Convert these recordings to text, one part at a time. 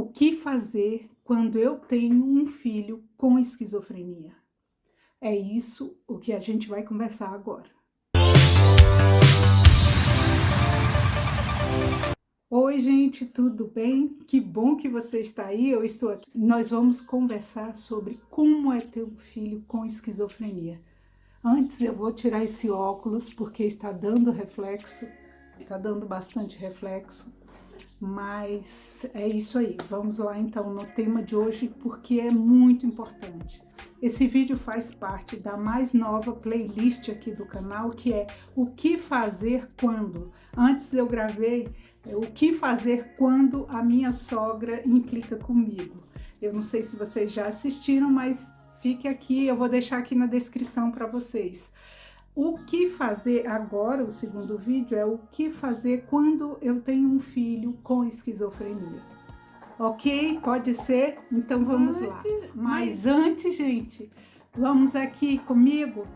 O que fazer quando eu tenho um filho com esquizofrenia? É isso o que a gente vai conversar agora. Oi, gente, tudo bem? Que bom que você está aí, eu estou aqui. Nós vamos conversar sobre como é ter um filho com esquizofrenia. Antes eu vou tirar esse óculos porque está dando reflexo, está dando bastante reflexo. Mas é isso aí, vamos lá então no tema de hoje, porque é muito importante. Esse vídeo faz parte da mais nova playlist aqui do canal, que é o que fazer quando. Antes eu gravei o que fazer quando a minha sogra implica comigo. Eu não sei se vocês já assistiram, mas fique aqui, eu vou deixar aqui na descrição para vocês. O que fazer agora, o segundo vídeo, é o que fazer quando eu tenho um filho com esquizofrenia. Ok? Pode ser? Então vamos lá. Mas antes, gente, vamos aqui comigo.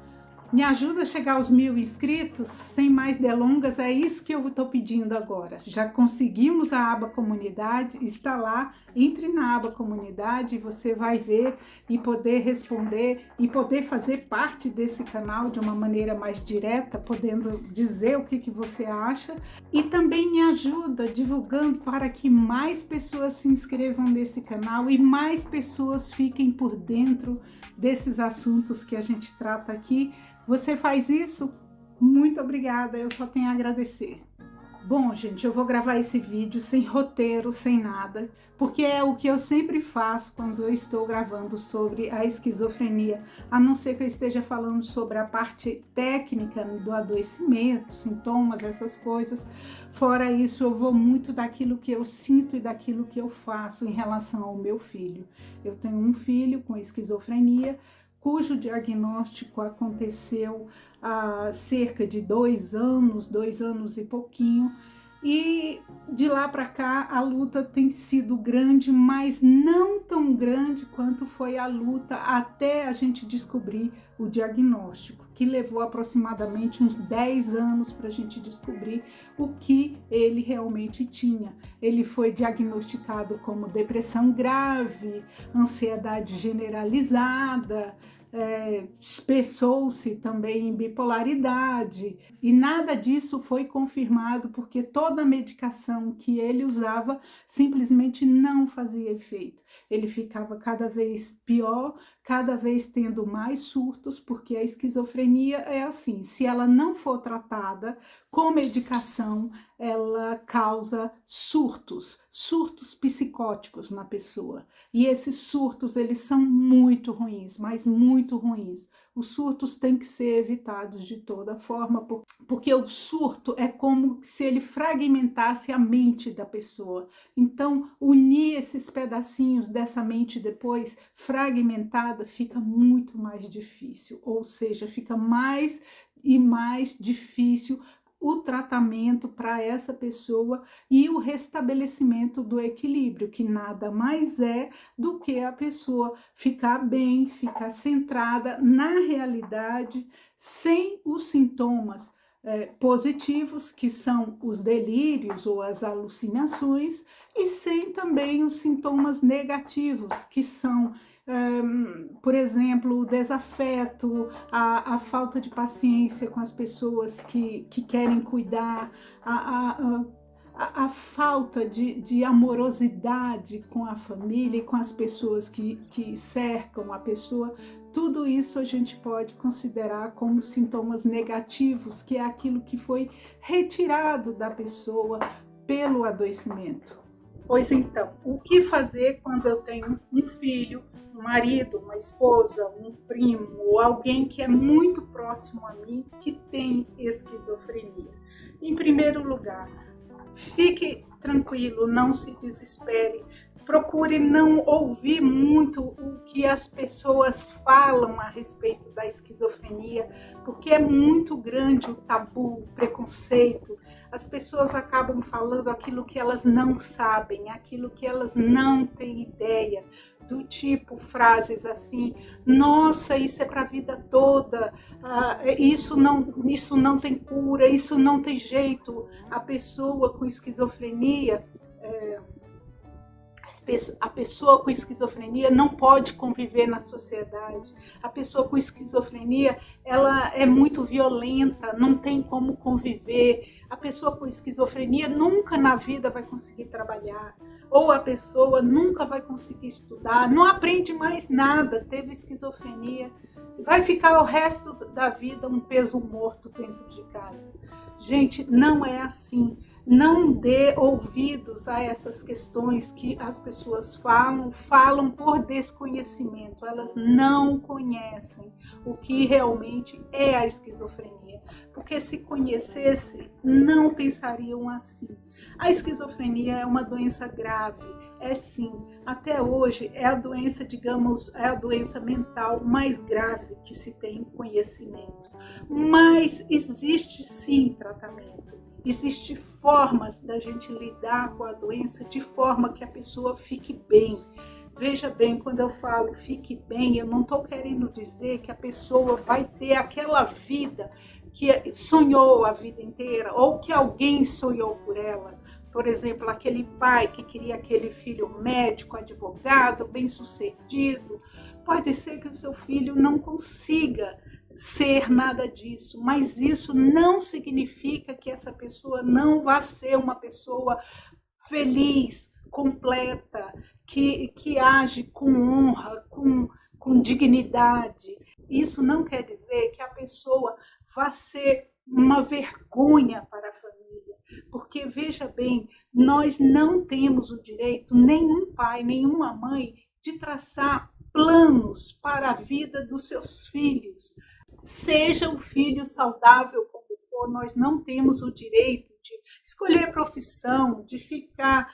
Me ajuda a chegar aos 1000 inscritos, sem mais delongas, é isso que eu estou pedindo agora. Já conseguimos a aba comunidade, está lá, entre na aba comunidade e você vai ver e poder responder e poder fazer parte desse canal de uma maneira mais direta, podendo dizer o que você acha. E também me ajuda divulgando para que mais pessoas se inscrevam nesse canal e mais pessoas fiquem por dentro desses assuntos que a gente trata aqui. Você faz isso? Muito obrigada, eu só tenho a agradecer. Bom, gente, eu vou gravar esse vídeo sem roteiro, sem nada, porque é o que eu sempre faço quando eu estou gravando sobre a esquizofrenia, a não ser que eu esteja falando sobre a parte técnica do adoecimento, sintomas, essas coisas. Fora isso, eu vou muito daquilo que eu sinto e daquilo que eu faço em relação ao meu filho. Eu tenho um filho com esquizofrenia, cujo diagnóstico aconteceu há cerca de 2 anos e pouquinho, e de lá para cá a luta tem sido grande, mas não tão grande quanto foi a luta até a gente descobrir o diagnóstico, que levou aproximadamente uns 10 anos para a gente descobrir o que ele realmente tinha. Ele foi diagnosticado como depressão grave, ansiedade generalizada, espessou-se também em bipolaridade, e nada disso foi confirmado porque toda a medicação que ele usava simplesmente não fazia efeito. Ele ficava cada vez pior, cada vez tendo mais surtos, porque a esquizofrenia é assim, se ela não for tratada com medicação, ela causa surtos psicóticos na pessoa. E esses surtos, eles são muito ruins, mas muito ruins. Os surtos têm que ser evitados de toda forma, porque o surto é como se ele fragmentasse a mente da pessoa. Então, unir esses pedacinhos dessa mente depois fragmentada fica muito mais difícil, ou seja, fica mais e mais difícil o tratamento para essa pessoa e o restabelecimento do equilíbrio, que nada mais é do que a pessoa ficar bem, ficar centrada na realidade, sem os sintomas positivos, que são os delírios ou as alucinações, e sem também os sintomas negativos, que são por exemplo, o desafeto, a falta de paciência com as pessoas que querem cuidar, a falta de amorosidade com a família e com as pessoas que cercam a pessoa. Tudo isso a gente pode considerar como sintomas negativos, que é aquilo que foi retirado da pessoa pelo adoecimento. Pois então, o que fazer quando eu tenho um filho, um marido, uma esposa, um primo ou alguém que é muito próximo a mim que tem esquizofrenia? Em primeiro lugar, fique tranquilo, não se desespere. Procure não ouvir muito o que as pessoas falam a respeito da esquizofrenia, porque é muito grande o tabu, o preconceito. As pessoas acabam falando aquilo que elas não sabem, aquilo que elas não têm ideia, do tipo frases assim: nossa, isso é para a vida toda, isso não tem cura, isso não tem jeito. A pessoa com esquizofrenia, A pessoa com esquizofrenia não pode conviver na sociedade. A pessoa com esquizofrenia, ela é muito violenta, não tem como conviver. A pessoa com esquizofrenia nunca na vida vai conseguir trabalhar. Ou a pessoa nunca vai conseguir estudar, não aprende mais nada, teve esquizofrenia. Vai ficar o resto da vida um peso morto dentro de casa. Gente, não é assim. Não dê ouvidos a essas questões que as pessoas falam por desconhecimento. Elas não conhecem o que realmente é a esquizofrenia. Porque se conhecesse, não pensariam assim. A esquizofrenia é uma doença grave, é sim. Até hoje é a doença, digamos, é a doença mental mais grave que se tem conhecimento. Mas existe sim tratamento. Existem formas da gente lidar com a doença de forma que a pessoa fique bem. Veja bem, quando eu falo fique bem, eu não estou querendo dizer que a pessoa vai ter aquela vida que sonhou a vida inteira ou que alguém sonhou por ela. Por exemplo, aquele pai que queria aquele filho médico, advogado, bem-sucedido. Pode ser que o seu filho não consiga ser nada disso, mas isso não significa que essa pessoa não vá ser uma pessoa feliz, completa, que age com honra, com dignidade. Isso não quer dizer que a pessoa vá ser uma vergonha para a família, porque veja bem, nós não temos o direito, nenhum pai, nenhuma mãe, de traçar planos para a vida dos seus filhos. Seja um filho saudável como for, nós não temos o direito de escolher profissão, de ficar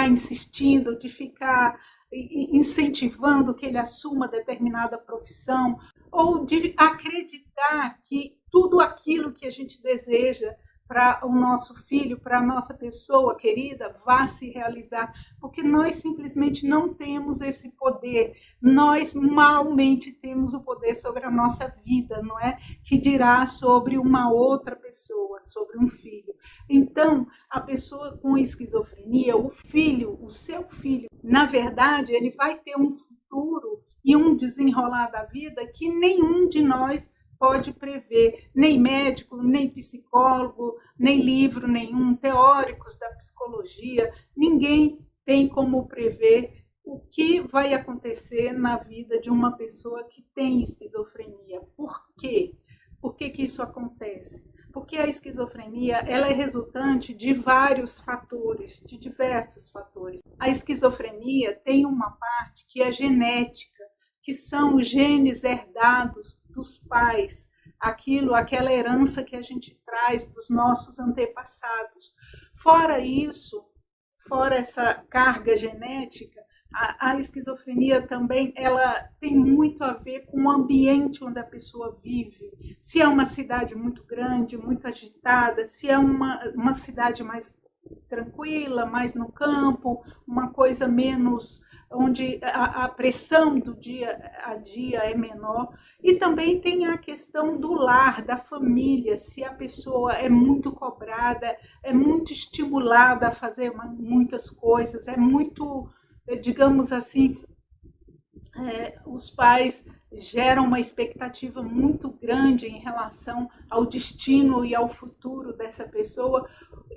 insistindo, de ficar incentivando que ele assuma determinada profissão, ou de acreditar que tudo aquilo que a gente deseja para o nosso filho, para a nossa pessoa querida, vá se realizar, porque nós simplesmente não temos esse poder, nós malmente temos o poder sobre a nossa vida, não é? Que dirá sobre uma outra pessoa, sobre um filho. Então, a pessoa com esquizofrenia, o filho, o seu filho, na verdade, ele vai ter um futuro e um desenrolar da vida que nenhum de nós pode prever, nem médico, nem psicólogo, nem livro nenhum, teóricos da psicologia, ninguém tem como prever o que vai acontecer na vida de uma pessoa que tem esquizofrenia. Por quê? Por que isso acontece? Porque a esquizofrenia ela é resultante de vários fatores, de diversos fatores. A esquizofrenia tem uma parte que é genética, que são os genes herdados dos pais, aquela herança que a gente traz dos nossos antepassados. Fora isso, fora essa carga genética, a esquizofrenia também ela tem muito a ver com o ambiente onde a pessoa vive. Se é uma cidade muito grande, muito agitada, se é uma cidade mais tranquila, mais no campo, uma coisa menos onde a pressão do dia a dia é menor. E também tem a questão do lar, da família, se a pessoa é muito cobrada, é muito estimulada a fazer muitas coisas, é muito, digamos assim, os pais geram uma expectativa muito grande em relação ao destino e ao futuro dessa pessoa,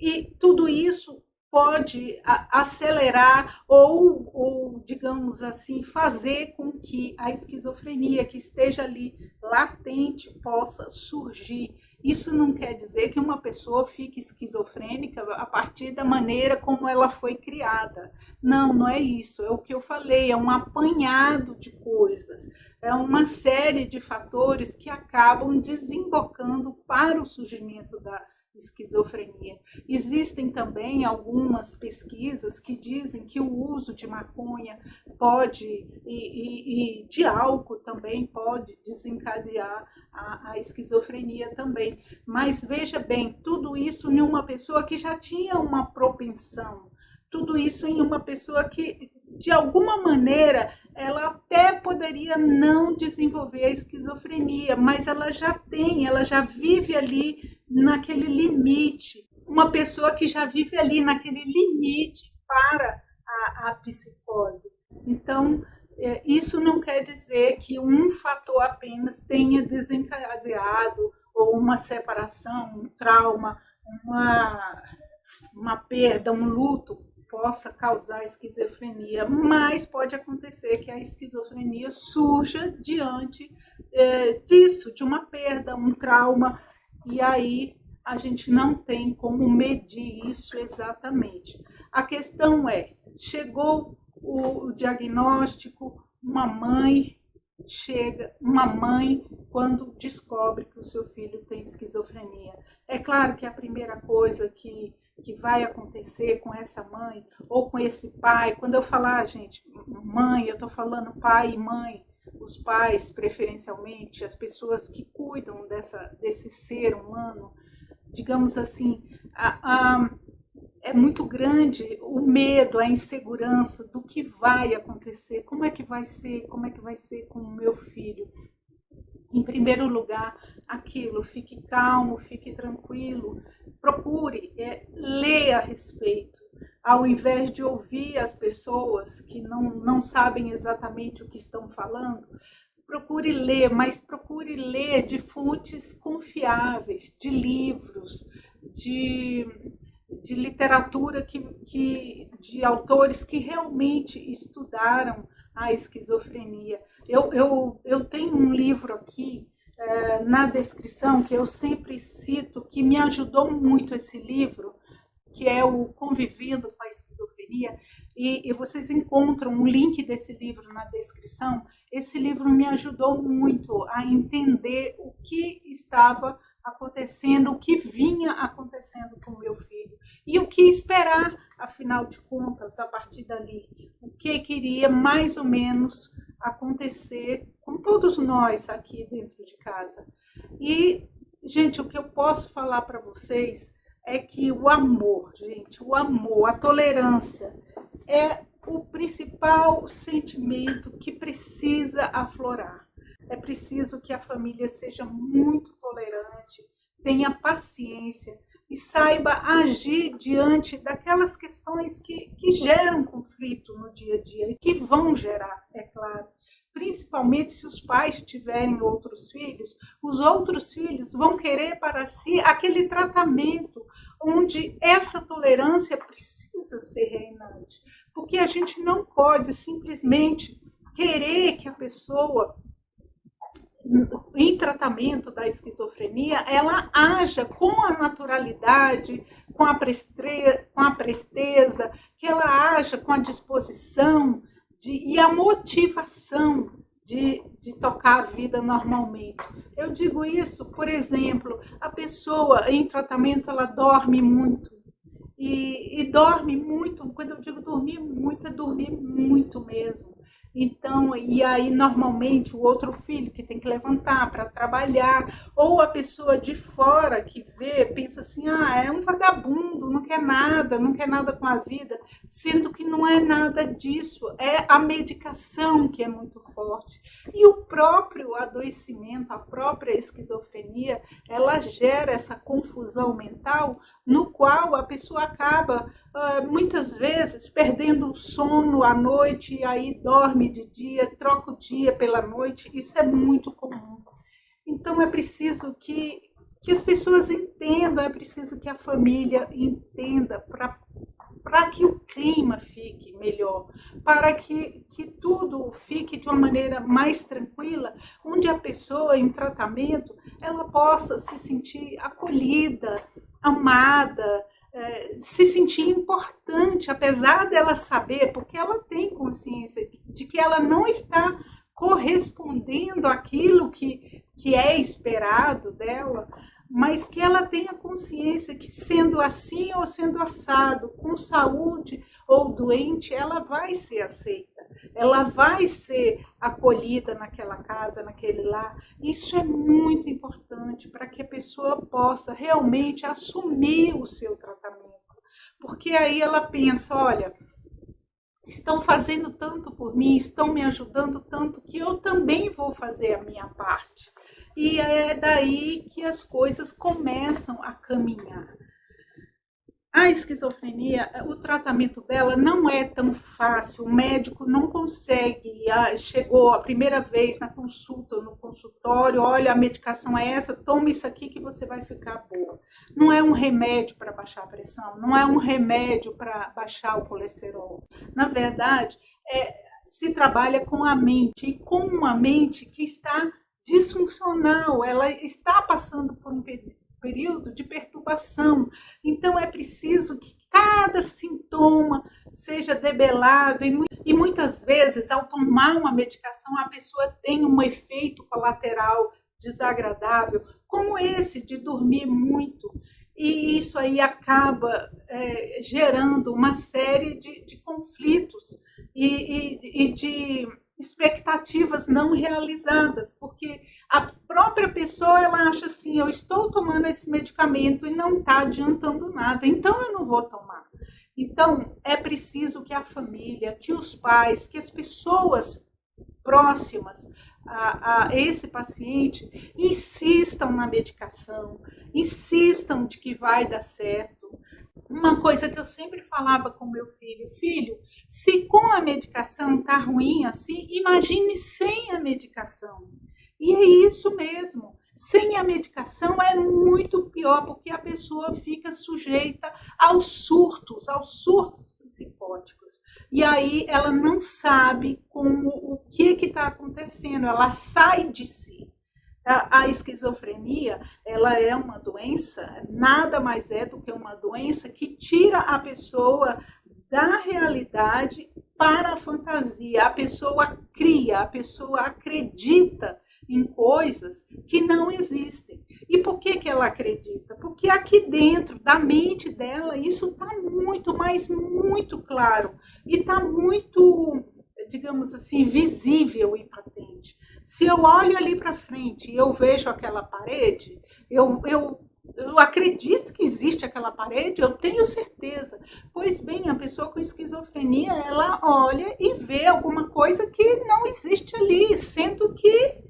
e tudo isso pode acelerar ou, digamos assim, fazer com que a esquizofrenia que esteja ali latente possa surgir. Isso não quer dizer que uma pessoa fique esquizofrênica a partir da maneira como ela foi criada. Não, não é isso. É o que eu falei, é um apanhado de coisas. É uma série de fatores que acabam desembocando para o surgimento da esquizofrenia. Existem também algumas pesquisas que dizem que o uso de maconha pode, e de álcool também pode desencadear a esquizofrenia também. Mas veja bem, tudo isso em uma pessoa que já tinha uma propensão, tudo isso em uma pessoa que, de alguma maneira, ela até poderia não desenvolver a esquizofrenia, mas ela já tem, ela já vive ali naquele limite. uma pessoa que já vive ali naquele limite para a psicose. Então, isso não quer dizer que um fator apenas tenha desencadeado ou uma separação, um trauma, uma perda, um luto possa causar esquizofrenia, mas pode acontecer que a esquizofrenia surja diante disso, de uma perda, um trauma, e aí a gente não tem como medir isso exatamente. A questão é, chegou o diagnóstico, uma mãe quando descobre que o seu filho tem esquizofrenia. É claro que a primeira coisa que vai acontecer com essa mãe ou com esse pai, quando eu falar, gente, mãe, eu estou falando pai e mãe, os pais preferencialmente, as pessoas que cuidam desse ser humano, digamos assim, é muito grande o medo, a insegurança do que vai acontecer, como é que vai ser com o meu filho. Em primeiro lugar, aquilo, fique calmo, fique tranquilo, procure ler a respeito, ao invés de ouvir as pessoas que não sabem exatamente o que estão falando. Procure ler, mas procure ler de fontes confiáveis, de livros, de literatura de autores que realmente estudaram a esquizofrenia. Eu tenho um livro aqui na descrição que eu sempre cito, que me ajudou muito esse livro, que é o Convivendo com a Esquizofrenia, e vocês encontram um link desse livro na descrição. Esse livro me ajudou muito a entender o que estava acontecendo, o que vinha acontecendo com o meu filho e o que esperar, afinal de contas, a partir dali, o que queria mais ou menos acontecer com todos nós aqui dentro de casa. E, gente, o que eu posso falar para vocês é que o amor, gente, o amor, a tolerância é o principal sentimento que precisa aflorar. É preciso que a família seja muito tolerante, tenha paciência e saiba agir diante daquelas questões que geram conflito no dia a dia e que vão gerar, é claro. Principalmente se os pais tiverem outros filhos, os outros filhos vão querer para si aquele tratamento onde essa tolerância precisa ser reinante. Porque a gente não pode simplesmente querer que a pessoa, em tratamento da esquizofrenia, ela haja com a naturalidade, com a presteza, que ela haja com a disposição e a motivação de tocar a vida normalmente. Eu digo isso, por exemplo, a pessoa em tratamento, ela dorme muito. E dorme muito, quando eu digo dormir muito, é dormir muito mesmo. Então, e aí normalmente o outro filho que tem que levantar para trabalhar, ou a pessoa de fora que vê, pensa assim, é um vagabundo, não quer nada com a vida, sendo que não é nada disso, é a medicação que é muito forte. E o próprio adoecimento, a própria esquizofrenia, ela gera essa confusão mental, no qual a pessoa acaba muitas vezes perdendo o sono à noite, e aí dorme de dia, troca o dia pela noite. Isso é muito comum. Então é preciso que as pessoas entendam, é preciso que a família entenda para que o clima fique melhor, para que tudo fique de uma maneira mais tranquila, onde a pessoa em tratamento ela possa se sentir acolhida, amada, se sentir importante, apesar dela saber, porque ela tem consciência de que ela não está correspondendo àquilo que é esperado dela, mas que ela tenha consciência que, sendo assim ou sendo assado, com saúde ou doente, ela vai ser aceita, ela vai ser acolhida naquela casa, naquele lar. Isso é muito importante para que a pessoa possa realmente assumir o seu tratamento, porque aí ela pensa, olha, estão fazendo tanto por mim, estão me ajudando tanto, que eu também vou fazer a minha parte. E é daí que as coisas começam a caminhar. A esquizofrenia, o tratamento dela não é tão fácil, o médico não consegue, chegou a primeira vez na consulta ou no consultório, olha, a medicação é essa, toma isso aqui que você vai ficar boa. Não é um remédio para baixar a pressão, não é um remédio para baixar o colesterol. Na verdade, se trabalha com a mente, e com uma mente que está disfuncional, ela está passando por um período de perturbação. Então, é preciso que cada sintoma seja debelado e muitas vezes, ao tomar uma medicação, a pessoa tem um efeito colateral desagradável, como esse de dormir muito. E isso aí acaba gerando uma série de conflitos e de expectativas não realizadas, porque a própria pessoa ela acha assim, eu estou tomando esse medicamento e não está adiantando nada, então eu não vou tomar. Então é preciso que a família, que os pais, que as pessoas próximas a esse paciente insistam na medicação, insistam de que vai dar certo. Uma coisa que eu sempre falava com meu filho, se com a medicação tá ruim assim, imagine sem a medicação. E é isso mesmo. Sem a medicação é muito pior, porque a pessoa fica sujeita aos surtos psicóticos. E aí ela não sabe o que está acontecendo, ela sai de si. A esquizofrenia, ela é uma doença, nada mais é do que uma doença que tira a pessoa da realidade para a fantasia. A pessoa cria, a pessoa acredita em coisas que não existem. E por que ela acredita? Porque aqui dentro da mente dela isso está muito, mas muito claro. E está muito, digamos assim, visível e patente. Se eu olho ali para frente e eu vejo aquela parede, eu acredito que existe aquela parede, eu tenho certeza. Pois bem, a pessoa com esquizofrenia, ela olha e vê alguma coisa que não existe ali, sendo que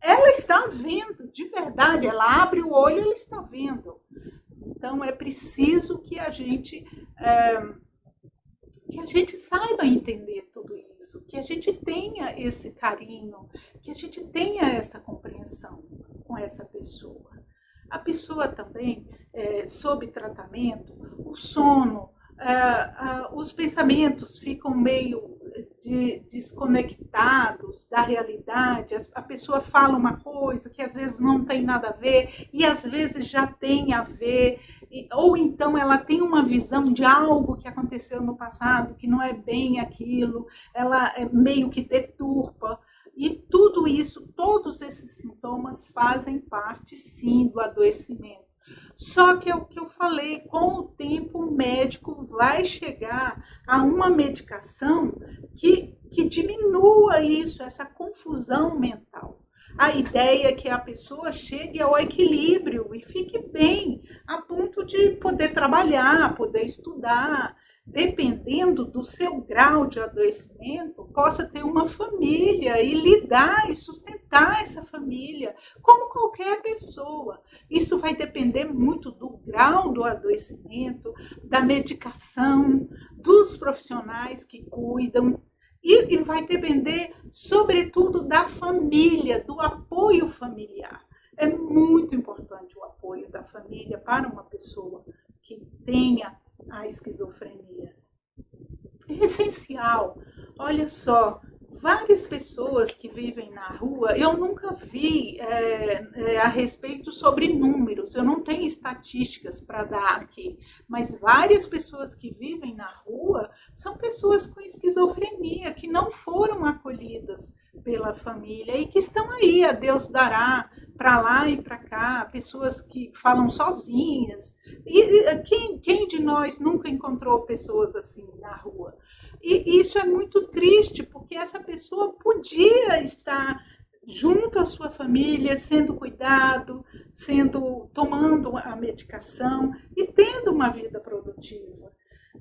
ela está vendo, de verdade, ela abre o olho e ela está vendo. Então, é preciso que a gente saiba entender tudo isso, que a gente tenha esse carinho, que a gente tenha essa compreensão com essa pessoa. A pessoa também, sob tratamento, o sono, os pensamentos ficam meio desconectados da realidade, a pessoa fala uma coisa que às vezes não tem nada a ver e às vezes já tem a ver, ou então ela tem uma visão de algo que aconteceu no passado que não é bem aquilo, ela meio que deturpa. E tudo isso, todos esses sintomas fazem parte, sim, do adoecimento. Só que é o que eu falei, com o tempo o médico vai chegar a uma medicação que diminua isso, essa confusão mental. A ideia é que a pessoa chegue ao equilíbrio e fique bem, a ponto de poder trabalhar, poder estudar, dependendo do seu grau de adoecimento, possa ter uma família e lidar e sustentar essa família, como qualquer pessoa. Isso vai depender muito do grau do adoecimento, da medicação, dos profissionais que cuidam, e vai depender, sobretudo, da família, do apoio familiar. É muito importante o apoio da família para uma pessoa que tenha a esquizofrenia. É essencial. Olha só, várias pessoas que vivem na rua, eu nunca vi a respeito sobre números, eu não tenho estatísticas para dar aqui, mas várias pessoas que vivem na rua são pessoas com esquizofrenia, que não foram acolhidas pela família e que estão aí, a Deus dará, para lá e para cá, pessoas que falam sozinhas. E quem de nós nunca encontrou pessoas assim na rua? E isso é muito triste, porque essa pessoa podia estar junto à sua família, sendo cuidado, tomando a medicação e tendo uma vida produtiva.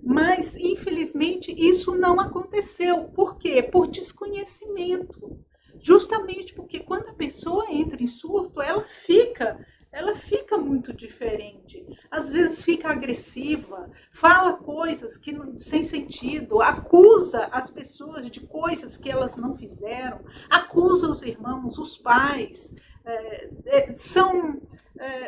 Mas, infelizmente, isso não aconteceu. Por quê? Por desconhecimento. Justamente porque quando a pessoa entra em surto, ela fica ela fica muito diferente. Às vezes fica agressiva, fala coisas que sem sentido, acusa as pessoas de coisas que elas não fizeram, acusa os irmãos, os pais, são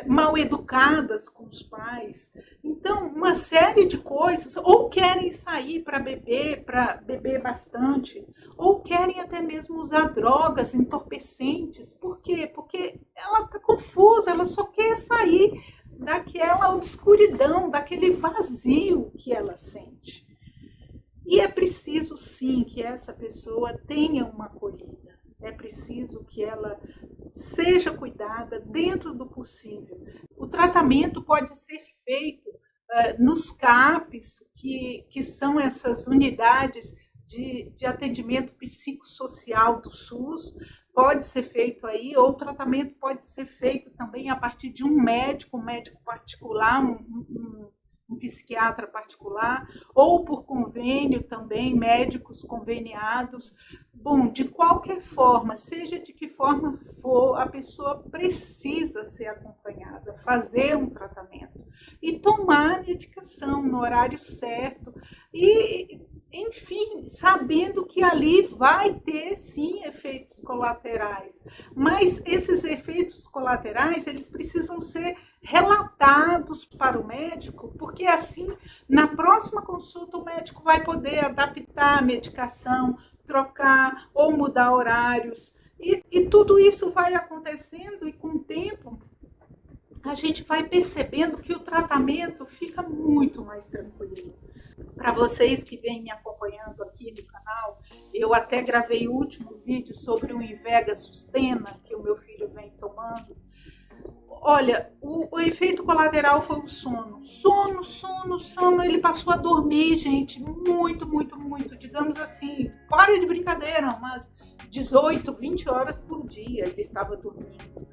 mal educadas com os pais. Então, uma série de coisas, ou querem sair para beber bastante, ou querem até mesmo usar drogas entorpecentes. Por quê? Porque ela está confusa, ela só quer sair daquela obscuridão, daquele vazio que ela sente. E é preciso, sim, que essa pessoa tenha uma acolhida. É preciso que ela seja cuidada dentro do possível. O tratamento pode ser feito nos CAPs, que são essas unidades de atendimento psicossocial do SUS, pode ser feito aí, ou o tratamento pode ser feito também a partir de um médico particular, um psiquiatra particular, ou por convênio também, médicos conveniados. Bom, de qualquer forma, seja de que forma for, a pessoa precisa ser acompanhada, fazer um tratamento e tomar a medicação no horário certo e, enfim, sabendo que ali vai ter, sim, efeitos colaterais. Mas esses efeitos colaterais, eles precisam ser relatados para o médico, porque assim, na próxima consulta, o médico vai poder adaptar a medicação, trocar ou mudar horários. E tudo isso vai acontecendo e com o tempo a gente vai percebendo que o tratamento fica muito mais tranquilo. Para vocês que vêm me acompanhando aqui no canal, eu até gravei o último vídeo sobre o Invega Sustena, que o meu filho vem tomando. Olha, o efeito colateral foi o sono. Sono. Ele passou a dormir, gente, muito. Digamos assim, fora de brincadeira, umas 18, 20 horas por dia ele estava dormindo.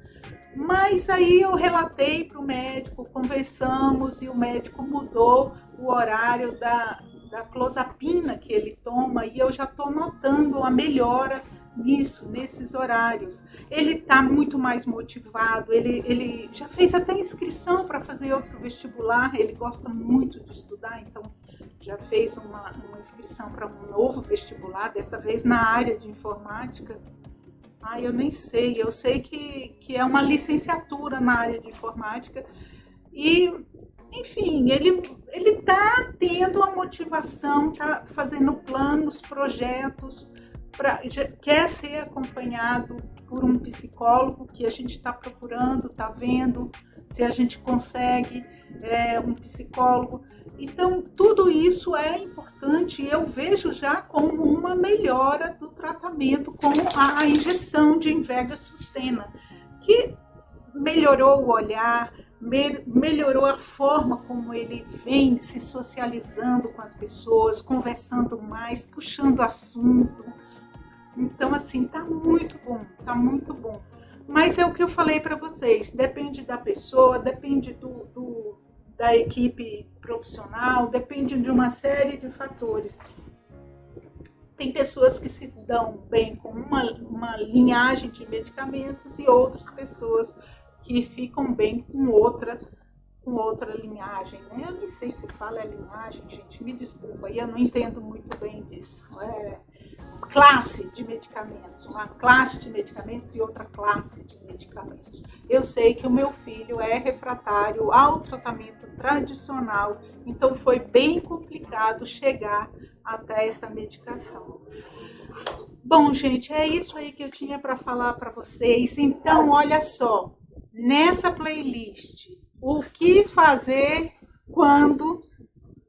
Mas aí eu relatei para o médico, conversamos e o médico mudou o horário da clozapina que ele toma e eu já estou notando a melhora nesses horários. Ele está muito mais motivado, ele já fez até inscrição para fazer outro vestibular, ele gosta muito de estudar, então já fez uma inscrição para um novo vestibular, dessa vez na área de informática. Eu nem sei, eu sei que é uma licenciatura na área de informática e, enfim, ele está tendo a motivação, está fazendo planos, projetos, quer ser acompanhado por um psicólogo que a gente está procurando, está vendo se a gente consegue um psicólogo. Então, tudo isso é importante e eu vejo já como uma melhora do tratamento com a injeção de Invega Sustena, que melhorou o olhar, melhorou a forma como ele vem se socializando com as pessoas, conversando mais, puxando assunto. Então, assim, tá muito bom. Mas é o que eu falei para vocês, depende da pessoa, depende da equipe profissional, depende de uma série de fatores. Tem pessoas que se dão bem com uma linhagem de medicamentos e outras pessoas que ficam bem com outra linhagem, né? Eu nem sei se fala linhagem, gente, me desculpa, eu não entendo muito bem disso. Classe de medicamentos, uma classe de medicamentos e outra classe de medicamentos. Eu sei que o meu filho é refratário ao tratamento tradicional, então foi bem complicado chegar até essa medicação. Bom, gente, é isso aí que eu tinha para falar para vocês. Então, olha só, nessa playlist, o que fazer quando...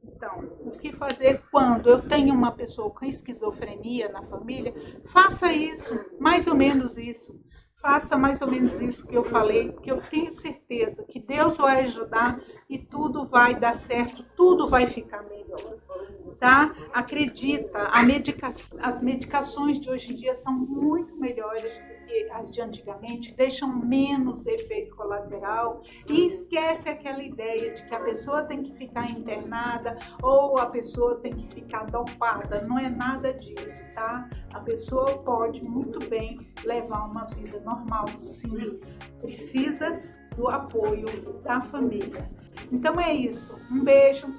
Então, o que fazer quando eu tenho uma pessoa com esquizofrenia na família? Faça isso, mais ou menos isso. Faça mais ou menos isso que eu falei, porque eu tenho certeza que Deus vai ajudar e tudo vai dar certo, tudo vai ficar melhor. Tá? Acredita, as medicações de hoje em dia são muito melhores do que as de antigamente, deixam menos efeito colateral e esquece aquela ideia de que a pessoa tem que ficar internada ou a pessoa tem que ficar dopada. Não é nada disso, tá? A pessoa pode muito bem levar uma vida normal, sim. Precisa do apoio da família. Então é isso, um beijo,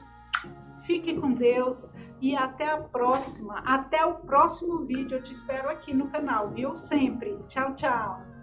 fique com Deus e até a próxima, até o próximo vídeo. Eu te espero aqui no canal, viu? Sempre. Tchau, tchau!